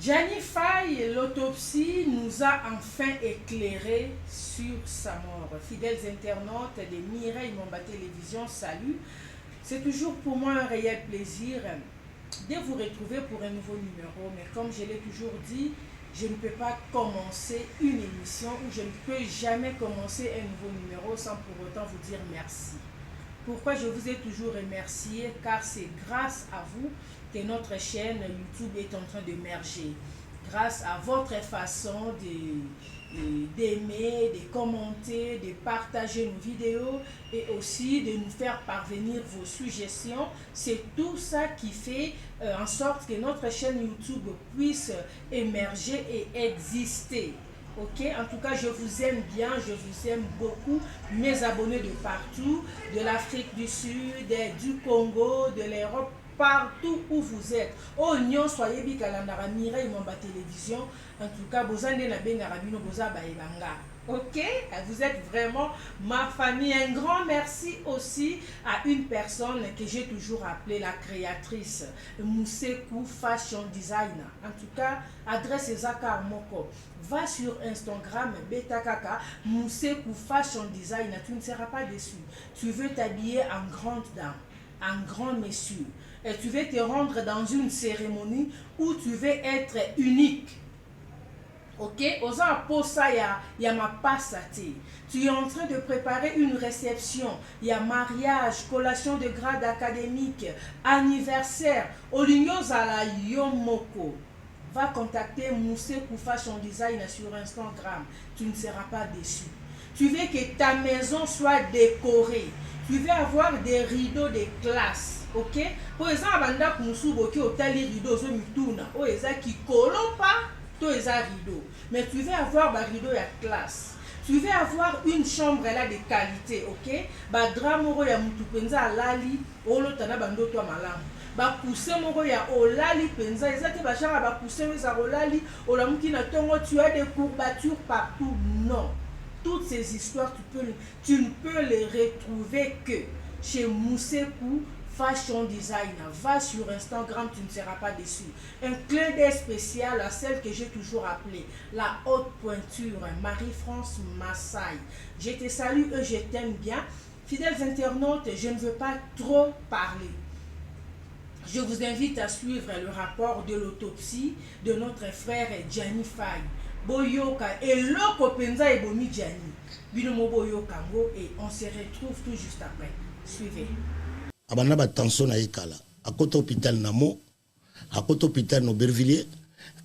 Gianni Faye, l'autopsie nous a enfin éclairé sur sa mort. Fidèles internautes de Mireille Momba Télévision, salut. C'est toujours pour moi un réel plaisir de vous retrouver pour un nouveau numéro. Mais comme je l'ai toujours dit, je ne peux pas commencer une émission ou je ne peux jamais commencer un nouveau numéro sans pour autant vous dire merci. Pourquoi je vous ai toujours remercié? Car c'est grâce à vous que notre chaîne YouTube est en train d'émerger. Grâce à votre façon d'aimer, de commenter, de partager nos vidéos et aussi de nous faire parvenir vos suggestions. C'est tout ça qui fait en sorte que notre chaîne YouTube puisse émerger et exister. Ok, en tout cas, je vous aime bien, je vous aime beaucoup, mes abonnés de partout, de l'Afrique du Sud, du Congo, de l'Europe, partout où vous êtes. Oh, nyon soyez bi kalandara Mireille Momba Télévision. En tout cas, bozane na benga rabino boza baebanga. Ok, vous êtes vraiment ma famille. Un grand merci aussi à une personne que j'ai toujours appelée la créatrice, Moussekou Fashion Designer. En tout cas, adresse Zaka Moko. Va sur Instagram, Betakaka, Moussekou Fashion Designer. Tu ne seras pas déçu. Tu veux t'habiller en grande dame, en grand monsieur. Et tu veux te rendre dans une cérémonie où tu veux être unique. Ok, aux aposa ya ma passate. Tu es en train de préparer une réception. Il y a mariage, collation de grade académique, anniversaire. Oligno Zala Yomoko. Va contacter Moussekou Fashion Design sur Instagram. Tu ne seras pas déçu. Tu veux que ta maison soit décorée. Tu veux avoir des rideaux de classe. Ok? Pour exemple, banda kumusubo ki otali rideau zo mituna. O eza ki kolopa. To eza rideau. Mais tu veux avoir un rideau à classe. Tu veux avoir une chambre là de qualité, ok? Ba drap moko ya mutu penza alali, olo tana bando to malamu. Ba cousin moko ya olali penza, ezaki ba changa ba cousin eza olali, olamuki na tongo tu as des courbatures partout. Non. Toutes ces histoires tu ne peux les retrouver que chez Moussekou Fashion Designer. Va sur Instagram, tu ne seras pas déçu. Un clin d'œil spécial à celle que j'ai toujours appelée la haute pointure, Marie-France Massaï. Je te salue et je t'aime bien. Fidèles internautes, je ne veux pas trop parler. Je vous invite à suivre le rapport de l'autopsie de notre frère Gianni Faye. Boyoka et loko penza et bomi Gianni. Binomo boyoka ngo et on se retrouve tout juste après. Suivez. Abana ba tension na ekala akota hôpital namo akota hôpital no Bervilliers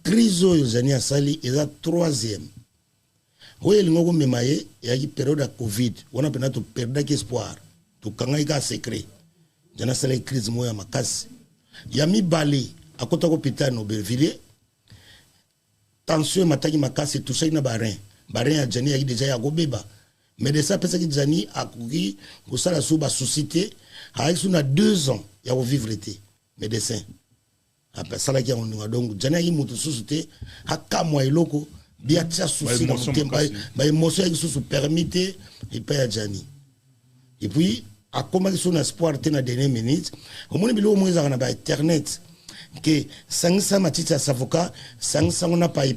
crise oyo zani asali eza 3e oyo lingo memaye ya ki période ya covid wana pena to perdre espoir to kanga ka secret jana sala crise moya makasi ya mibali akota hôpital no Bervilliers tension mataki makasi tout ça na barin ya jani ya déjà ya gobeba médecin pesa ki jani akuki kosala so ba société avec on a 2 ans il va vivre été médecin après ça là qui on donc jana yi mutu société akamwa iloko bia tia souci na mutemba ba émotion qui sous permettre et pas jani et puis a comment son espoir te na dernière minute au moins bilo moins na ba internet que 500 matita avocat 500 on a pai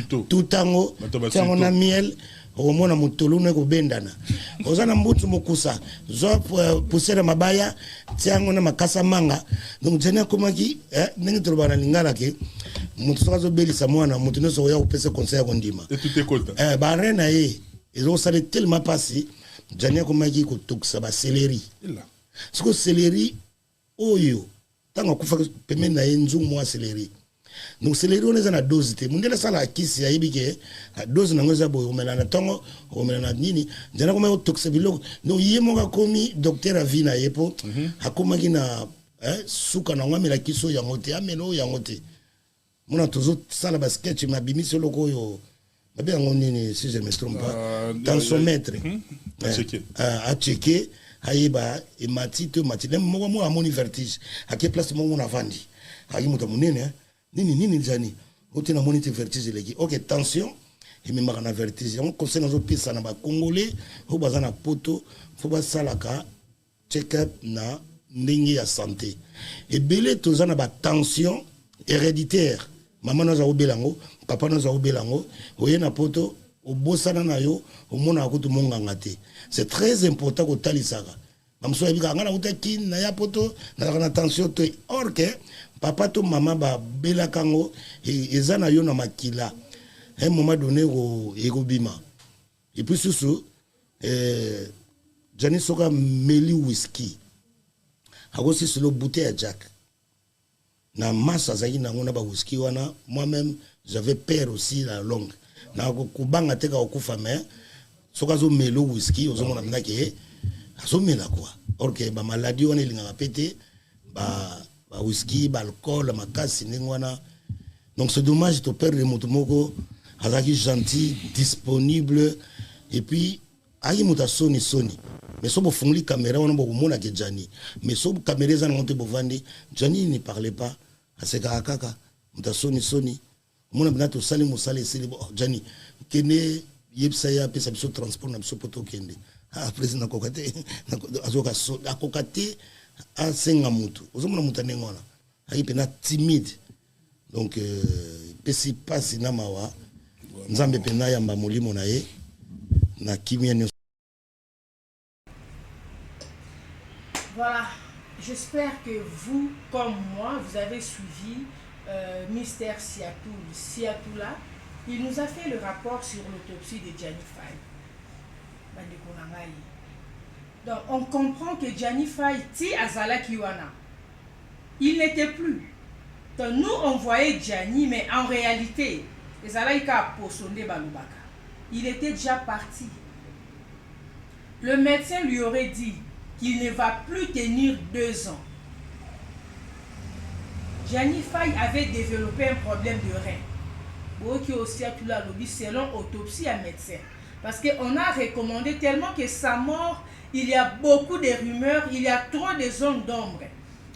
tout tango on a miel omona mutulu ne kubendana ozana mbutu mukusa zo pusera mabaya tiango na makasa manga donc jena komaki ndenge tolobana lingala ke mutu sokazo belisa mwana mutu no so ya upese conseil ko ndima et tout est content ba rena ye ezo sale tellement passé jena komaki ko tuksa ba céleri siko céleri oyo tanga kufa pemena na yenzu mwa céleri. Donc c'est les données na dose te mundela sala kisi ya ibike dose na ngoza boyo melana tongo o melana nini jana koma o toxebilo no yemo ka komi docteur avina yepo akoma kina suka na ngamela kiso ya ngote ameno ya ngote mona tozo sala basket ma bimiso loko yo babe ngo nini si je me trompe pas tensiomètre a checker ayeba e matite matine mo amoni vertige a quelle place mo na vandi ayi muta munene nini jani otena monite vertige leki ok tension et même na vertige on conseille nos pisa na ba congolais ho bazana poto fo ba salaka check up na ndenge ya santé et belé tozana ba tension héréditaire maman naza obelango papa naza obelango oye na poto obosana na yo omona akutu monganga te. C'est très important ko talisaka bamso yebika ngana utaki na ya poto na tension to or que papa to maman ba bela kango eza na yo na makila un moment donné ego bima et puis sous Jani soka meli whisky agosi solo bouteille à Jack na massa zaki na ngona ba whisky wana moi-même j'avais peur aussi la longue na kubanga teka okufa mais soka zo melo whisky ozo mona ndake azo mela quoi or que ba maladie wana ilinga pété ba whisky ba alcool makasi ningwana donc c'est dommage de perdre moto moko azaki gentil disponible et puis ayi muta soni mais so bo fungli caméra on bo mona ke Jani mais so caméra za monte bo vandi Jani ne parlait pas aseka kaka muta soni mona bina to sali musali sili bo Jani kene yebsa ya pesa biso transport na biso poto kende président kokate azoka so akokate a senga mutu ozomona mutane ngona ayi pena timide donc pesi pasi na mawa nzambe pena yamba molimo na ye na kimia. Voilà, j'espère que vous, comme moi, vous avez suivi Mystère Siatoula. Il nous a fait le rapport sur l'autopsie de Gianni Faye. Donc, on comprend que Gianni Faye, ti azala kiwana, il n'était plus. Donc, nous, on voyait Gianni, mais en réalité, il était déjà parti. Le médecin lui aurait dit qu'il ne va plus tenir 2 ans. Gianni Faye avait développé un problème de rein. Selon autopsie à médecin. Parce qu'on a recommandé tellement que sa mort, il y a beaucoup de rumeurs, il y a trop de zones d'ombre.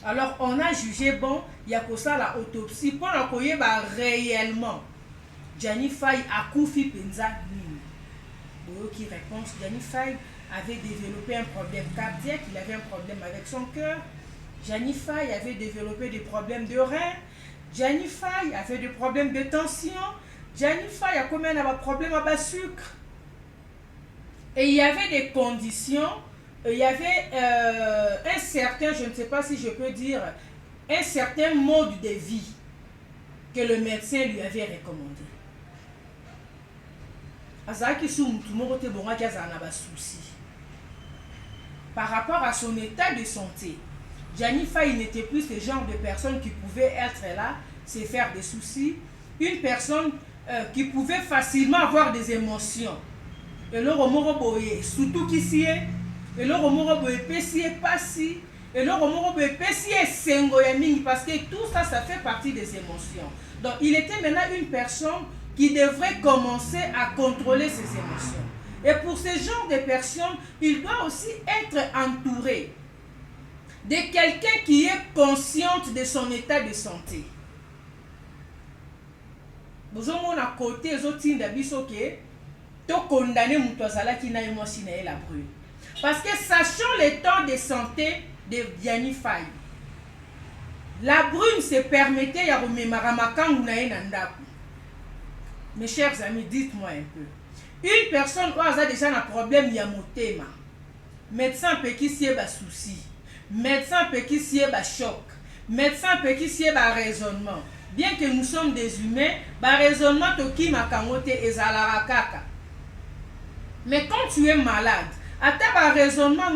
Alors on a jugé bon, il y a que ça la autopsie pour la connaître réellement. Gianni Faye a confié Penza Nini. Qui répond, Gianni Faye avait développé un problème cardiaque, il avait un problème avec son cœur. Gianni Faye avait développé des problèmes de rein. Gianni Faye avait des problèmes de tension. Gianni Faye a combien de problèmes à bas sucre. Et il y avait des conditions, il y avait un certain, je ne sais pas si je peux dire, un certain mode de vie que le médecin lui avait recommandé. Par rapport à son état de santé, Gianni Faye n'était plus ce genre de personne qui pouvait être là, se faire des soucis, une personne qui pouvait facilement avoir des émotions. Et le romoro boye, surtout qu'ici, et le romoro boye pessi et passi, et le romoro boye pessi et sengoyaming, parce que tout ça, ça fait partie des émotions. Donc il était maintenant une personne qui devrait commencer à contrôler ses émotions. Et pour ce genre de personnes, il doit aussi être entouré de quelqu'un qui est consciente de son état de santé. Vous avez à côté les autres d'abisso qui to condamné Moutouazala qui n'a eu moi signé la brûle. Parce que sachant l'état de santé de Gianni Faye, la brune se permettait ya remémaramakang na enandaku. Mes chers amis, dites-moi un peu. Une personne qui a déjà un problème ya motema. Médecin peut qui s'y ba souci. Médecin peut qui s'y ba choc. Médecin peut qui s'y ba raisonnement. Bien que nous sommes des humains, ba raisonnement to ki makangote ezala kaka. Mais quand tu es malade, à ta raisonnement,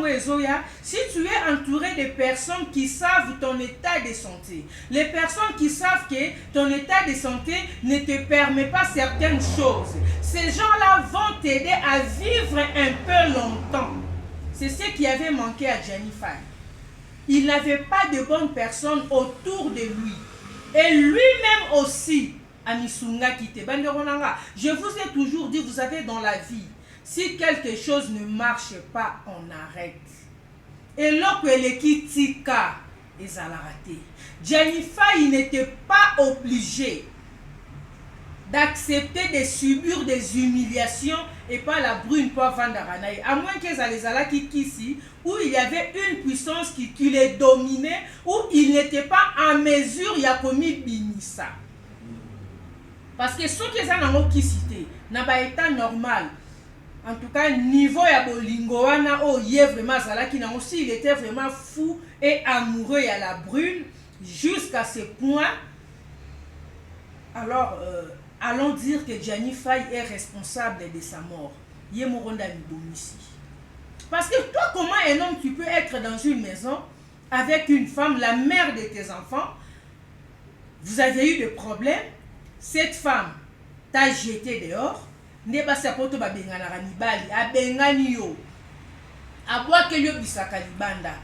si tu es entouré de personnes qui savent ton état de santé, les personnes qui savent que ton état de santé ne te permet pas certaines choses, ces gens-là vont t'aider à vivre un peu longtemps. C'est ce qui avait manqué à Gianni Faye. Il n'avait pas de bonnes personnes autour de lui. Et lui-même aussi, Amisunga Kite. Je vous ai toujours dit, vous savez, dans la vie, si quelque chose ne marche pas, on arrête. Et lorsque l'équipe tika, ils allaient rater. Gianni Faye n'était pas obligé d'accepter de subir des humiliations et pas la brune pour vendre à moins qu'ils allaient qui ici, où il y avait une puissance qui les dominait, où il n'était pas en mesure, il a commis Binissa. Parce que ceux qui sont qui cité, n'a pas état normal. En tout cas, niveau ya bolingo wana oh yé vraiment zalaki na aussi il était vraiment fou et amoureux à la brune jusqu'à ce point. Alors allons dire que Gianni Faye est responsable de sa mort. Yé moronda libomisi. Parce que toi, comment un homme tu peux être dans une maison avec une femme, la mère de tes enfants, vous avez eu des problèmes, cette femme t'a jeté dehors, ne pas sapoto ba bengana kanibali, a bengani yo, a bois que yo bisaka libanda.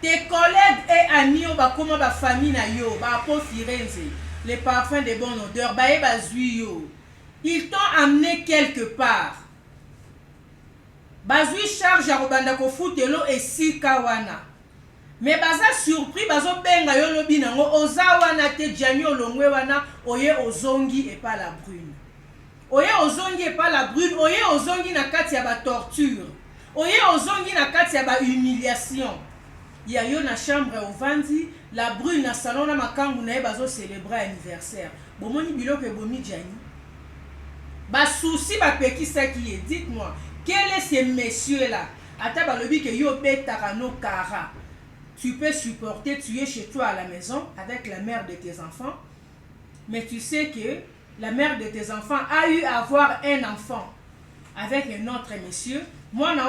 Tes collègues et amis yo ba comment ba famille na yo, ba po Firenze, les parfums de bonne odeur, ba e ba zui yo. Ils t'ont amené quelque part. Bazui charge à robanda ko futelo et si kawana. Mais baza surpris bazo benga yo lobi nango ozawana te Gianni olongwe wana oye ozongi et pas la brune. Oye ozongi et pas la brune, oye ozongi na kati ya ba torture. Oye ozongi na kati ya ba humiliation. Ya yo na chambre au vandi, la brune na salon na makangu na bazo célébrer anniversaire. Bomoni biloko e bomi Gianni. Ba souci ba pekisa qui est, dites-moi, quel est ce monsieur là? Ata balobi ke yo betaka no kara. Tu peux supporter, tu es chez toi à la maison avec la mère de tes enfants, mais tu sais que la mère de tes enfants a eu à avoir un enfant avec un autre monsieur. Moi, na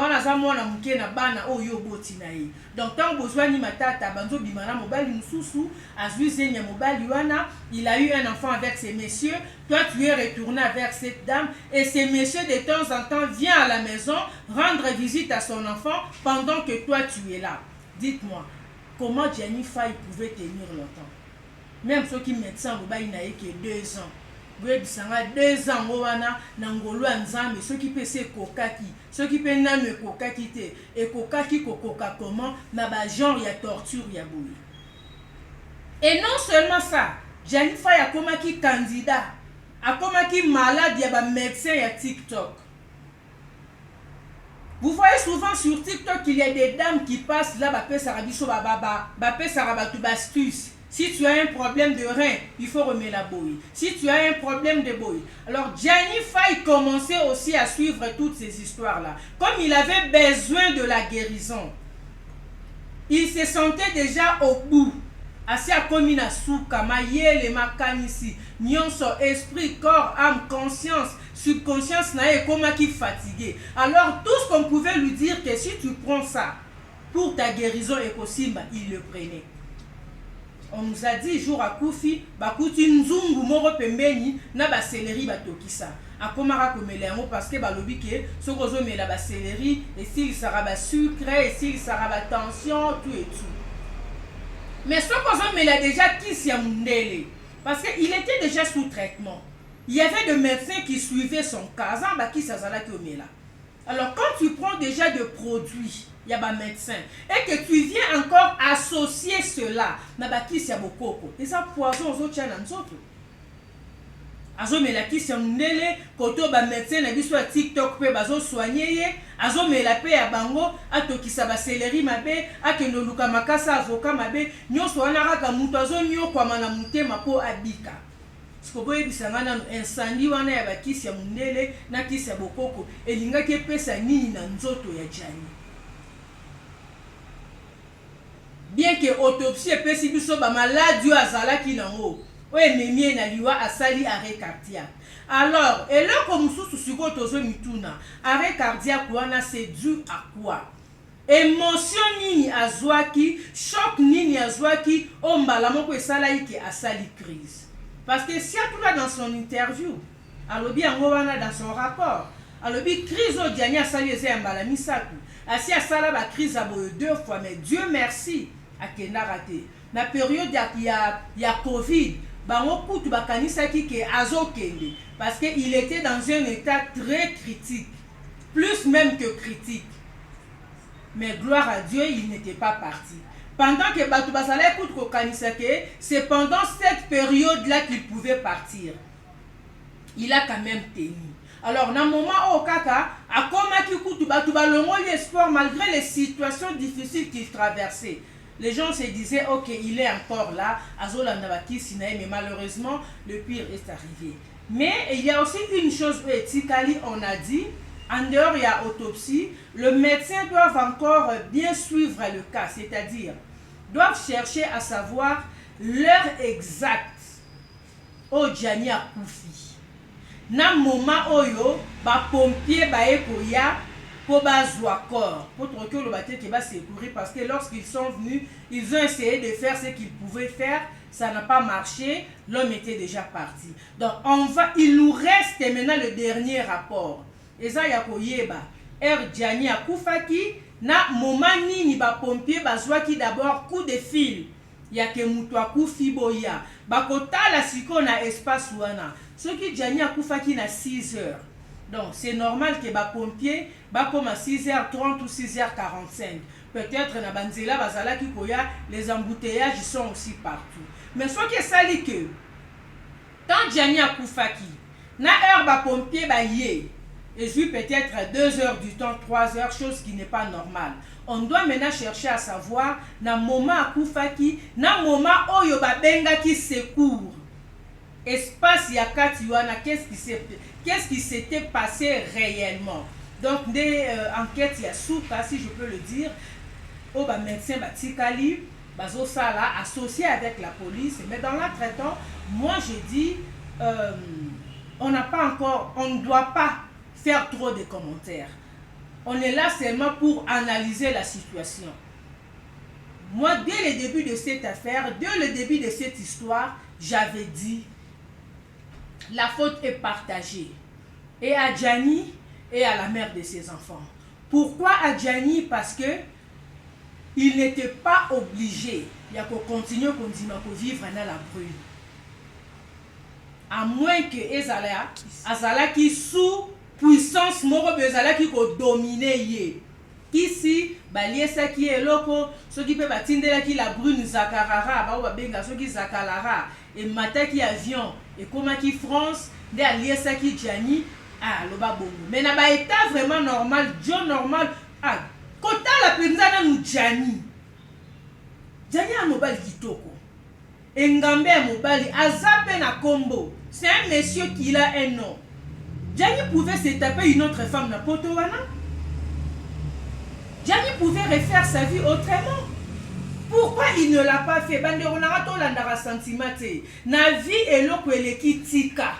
bana o yo botinaï. Donc, tant besoin ni matata, banzo bimana mobali mususu, azuzenya mobali wana, il a eu un enfant avec ces messieurs. Toi, tu es retourné vers cette dame et ces messieurs de temps en temps vient à la maison rendre visite à son enfant pendant que toi tu es là. Dites-moi, comment Gianni Faye pouvait tenir longtemps? Même ceux qui médecins, il n'a que 2 ans. Vous avez 2 ans, Nangolo Anzame, ceux qui paient ces kokaki, ceux qui paient name kokaki te, et kokaki kokoka comment, n'a pas genre, il y a torture, il y a boui. Et non seulement ça, Gianni Faye a comme qui candidat, a comme qui malade, il y a médecin, il y a TikTok. Vous voyez souvent sur TikTok qu'il y a des dames qui passent là, si tu as un problème de rein, il faut remettre la bouille. Si tu as un problème de bouille. Alors Gianni Faye commençait aussi à suivre toutes ces histoires-là. Comme il avait besoin de la guérison, il se sentait déjà au bout. Assez à komina souka, mayele makanisi, nyonso, esprit, corps, âme, conscience, subconscience nae koma qui fatigué. Alors tout ce qu'on pouvait lui dire que si tu prends ça pour ta guérison et possible, il le prenait. On nous a dit jour à Koufi, bakuti nzungu moro pembeni na ba céleri batokisa. Akomara komelengo parce que balobi ke sokozo mela ba céleri et s'il sera ba sucre et s'il sera ba tension tout et tout. Mais ce qu'on a déjà qui mundele parce qu'il était déjà sous traitement. Il y avait des médecins qui suivaient son cas. Alors quand tu prends déjà des produits, il y a des médecins, et que tu viens encore associer cela, et ça poison aux autres channels. Azomela kisi mundele koto ba médecin na biso TikTok pe bazo soigner ye azomela pe ya bango atokisa ba céleri mabe akeno luka makasa avocat mabe nyonso wana kaka mutu azonyo kwa mana mutema po abika sikoboye bisanga na incendie wana ya bakisi ya mundele na kisi ya bokoko elingaki pesa nini na nzoto ya Gianni. Bien que autopsie pesi biso ba maladie azalaki nango. Oui, mais na liwa asali arrêt cardiaque. Alors, et là comme sous suko tozo mituna, arrêt cardiaque wana c'est dû à quoi? Émotion nini azwaki, choc nini azwaki, ombala moko esala ki asali crise. Parce que si tout là dans son interview, alobi yango wana dans son rapport, alobi crise o Gianni asali eze mbala misaku. Asi asala ba crise abo 2 fois, mais Dieu merci akenda raté. Na période ya Covid, parce qu'il était dans un état très critique, plus même que critique. Mais gloire à Dieu, il n'était pas parti. Pendant que c'est pendant cette période-là qu'il pouvait partir. Il a quand même tenu. Alors, dans le moment où Kaka a l'espoir malgré les situations difficiles qu'il traversait. les gens se disaient, ok, il est encore là, mais malheureusement, le pire est arrivé. Mais il y a aussi une chose, Tikali, on a dit, en dehors, il y a autopsie, le médecin doit encore bien suivre le cas, c'est-à-dire, doivent chercher à savoir l'heure exacte où Gianni a koufi. Na moment oyo, ba pompier ba ekoya, pour bazwa corps, pour que le bateau qui va secourir, parce que lorsqu'ils sont venus, ils ont essayé de faire ce qu'ils pouvaient faire, ça n'a pas marché, l'homme était déjà parti. Donc il nous reste maintenant le dernier rapport. Et ça y a koyeba, Gianni a koufaki, na moment nini ba pompier bazwa qui d'abord coup de fil. Ya ke mutu akufi boya. Bakota la siko na espace wana. Ce qui Gianni a koufaki na 6 heures. Donc c'est normal que ba pompier ba comme à 6h30 ou 6h45. Peut-être na banzela bazala ki koya, les embouteillages sont aussi partout. Mais ce qui est sali que tant Gianni a koufaki na heure ba pompier ba yé. Et puis peut-être 2 heures du temps, 3 heures, chose qui n'est pas normale. On doit maintenant chercher à savoir, na moment akufaki, na moment oyo babenga qui secours. Espace yakati wana, qu'est-ce qui s'était passé réellement? Donc des enquêtes ya souka, si je peux le dire, au médecin batikali, bazo sala associé avec la police. Mais dans l'entretemps, moi j'ai dit, on ne doit pas faire trop de commentaires. On est là seulement pour analyser la situation. Moi, dès le début de cette affaire, dès le début de cette histoire, j'avais dit, la faute est partagée. Et à Gianni et à la mère de ses enfants. Pourquoi à Gianni? Parce que il n'était pas obligé de continuer à vivre dans la brume. À moins que Ezala qui sous puissance moko bezala qui ko dominer ye. Ici baliesa qui est loco, ceux qui peut batindela qui la brune zakarara, ba ba benga ceux qui zakalara et mata qui avion et comment qui France, de aliesa qui Gianni ah loba bongo. Mais na ba état vraiment normal, John normal ah kota la penzana nous Gianni. Gianni a mobile kitoko. Engambe mobile azape na combo. C'est un monsieur qui a un nom. Gianni pouvait se taper une autre femme na Potowana. Gianni pouvait refaire sa vie autrement. Pourquoi il ne l'a pas fait? Banderonarato landara sentimate. Na vie et l'oko eleki tika.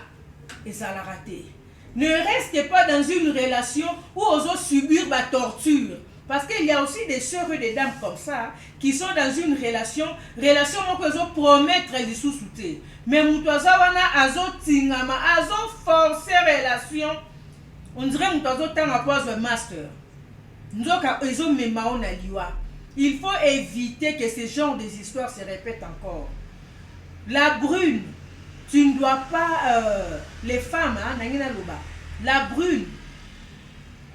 Et ça l'a raté. Ne restez pas dans une relation où on doit subir la torture. Parce qu'il y a aussi des sœurs et des dames comme ça qui sont dans une relation où ils ont promettre les sous-soutés. Mais Moutaza wana azo tingama, azo forcer relation. On dirait Moutaza tanga pose un master. Nzoka ils ont même na liwa. Il faut éviter que ce genre de histoires se répètent encore. La brune, tu ne dois pas les femmes nangina loba. La brune,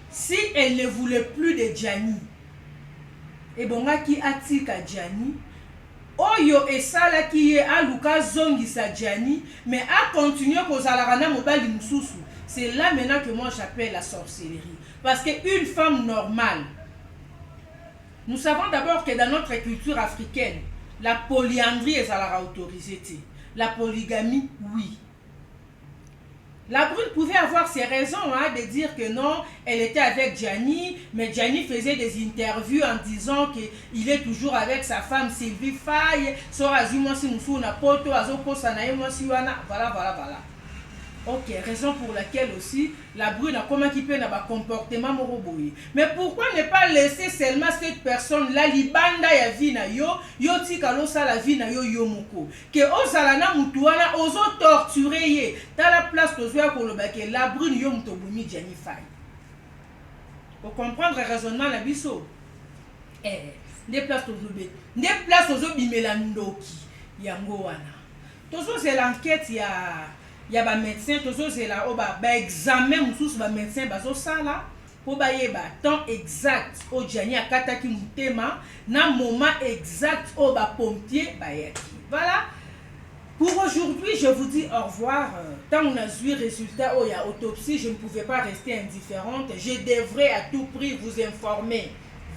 si elle ne voulait plus de Gianni, et bon qui atika Gianni, oyo esala qui est à Luka zongi sa Gianni, mais à continuer aux alarana mobile mususu. C'est là maintenant que moi j'appelle la sorcellerie. Parce qu'une femme normale, nous savons d'abord que dans notre culture africaine, la polyandrie est autorisée. La polygamie, oui. La brune pouvait avoir ses raisons de dire que non, elle était avec Gianni, mais Gianni faisait des interviews en disant qu'il est toujours avec sa femme Sylvie Faye, voilà. Ok, raison pour laquelle aussi la brune a comment qui peut avoir comportement moroboui. Mais pourquoi ne pas laisser seulement cette personne la libanda ya vina yo tika losa la vina yo yomoko que ozalana mutuana ozo torturer ye dans la place que zoya ko lobake la brune yo mutobumi Gianni Faye. Pour comprendre le raisonnement la biso. Des places ozo bimela ndoki yango wana. Tozo c'est l'enquête il y a des médecins, il y a des examens, des médecins, pour ba temps exact au Gianni a kataki mutema na moment exact au ba pompier bayaki. Voilà. Pour aujourd'hui, je vous dis au revoir. Tant on a vu résultat où il y a autopsie, je ne pouvais pas rester indifférente. Je devrais à tout prix vous informer.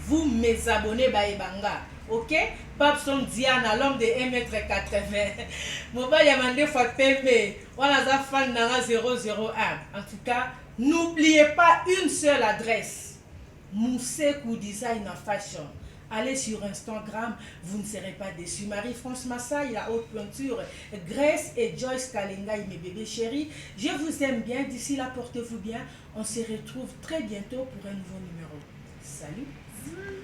Vous, mes abonnés Baebanga. ok? Papson Diana, l'homme de 1m80. Moba Yamande Fatpembe, voilà ça fan nanga 001. En tout cas, n'oubliez pas une seule adresse. Moussekou Design Fashion. Allez sur Instagram, vous ne serez pas déçus. Marie-France Massai, la haute peinture, Grace et Joyce Kalenga, mes bébés chéris. Je vous aime bien. D'ici là, portez-vous bien. On se retrouve très bientôt pour un nouveau numéro. Salut!